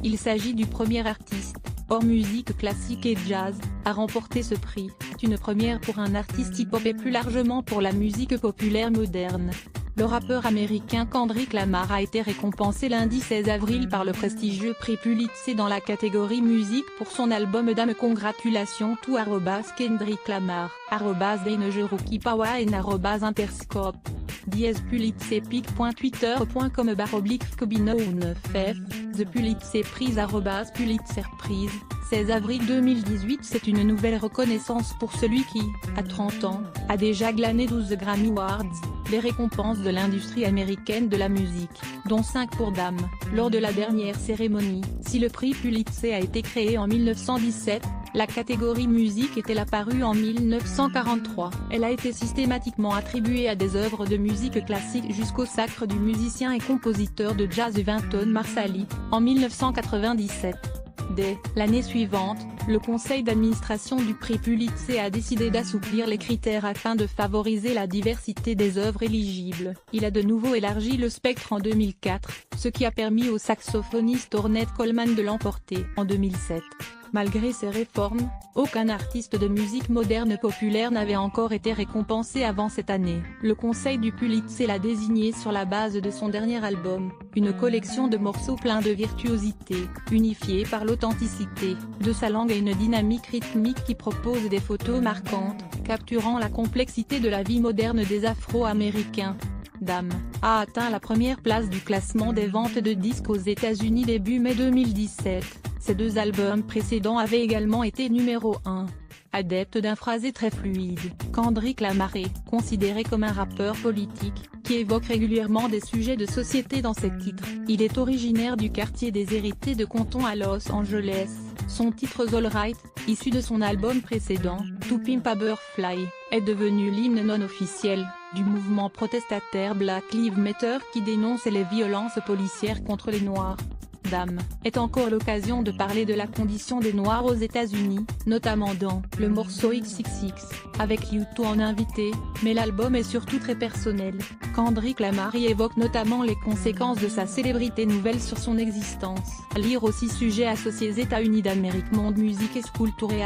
Il s'agit du premier artiste, hors musique classique et jazz, à remporter ce prix. C'est une première pour un artiste hip-hop et plus largement pour la musique populaire moderne. Le rappeur américain Kendrick Lamar a été récompensé lundi 16 avril par le prestigieux prix Pulitzer dans la catégorie musique pour son album Dame. Congratulations to @Kendrick Lamar, @DaneJeRookiePawa and @Interscope. @Pulitzer.twitter.com/Kobino9f, The Pulitzer Prize @Pulitzer Prize, 16 avril 2018. C'est une nouvelle reconnaissance pour celui qui, à 30 ans, a déjà glané 12 Grammy Awards, les récompenses de l'industrie américaine de la musique, dont 5 pour Dame, lors de la dernière cérémonie. Si le prix Pulitzer a été créé en 1917, la catégorie musique est-elle apparue en 1943. Elle a été systématiquement attribuée à des œuvres de musique classique jusqu'au sacre du musicien et compositeur de jazz Wynton Marsalis, en 1997. Dès l'année suivante, le conseil d'administration du prix Pulitzer a décidé d'assouplir les critères afin de favoriser la diversité des œuvres éligibles. Il a de nouveau élargi le spectre en 2004, ce qui a permis au saxophoniste Ornette Coleman de l'emporter. En 2007, malgré ces réformes, aucun artiste de musique moderne populaire n'avait encore été récompensé avant cette année. Le conseil du Pulitzer l'a désigné sur la base de son dernier album, une collection de morceaux pleins de virtuosité, unifiés par l'authenticité de sa langue et une dynamique rythmique qui propose des photos marquantes, capturant la complexité de la vie moderne des Afro-Américains. Dame a atteint la première place du classement des ventes de disques aux États-Unis début mai 2017. Ses 2 albums précédents avaient également été numéro 1. Adepte d'un phrasé très fluide, Kendrick Lamar est considéré comme un rappeur politique, qui évoque régulièrement des sujets de société dans ses titres. Il est originaire du quartier des Héritiers de Compton à Los Angeles. Son titre All Right, issu de son album précédent, To Pimp a Butterfly, est devenu l'hymne non officiel du mouvement protestataire Black Lives Matter qui dénonce les violences policières contre les Noirs. Dame est encore l'occasion de parler de la condition des Noirs aux États-Unis, notamment dans le morceau XXX, avec U2 en invité, mais l'album est surtout très personnel. Kendrick Lamar y évoque notamment les conséquences de sa célébrité nouvelle sur son existence. À lire aussi sujet associés États-Unis d'Amérique Monde Music et School Tour et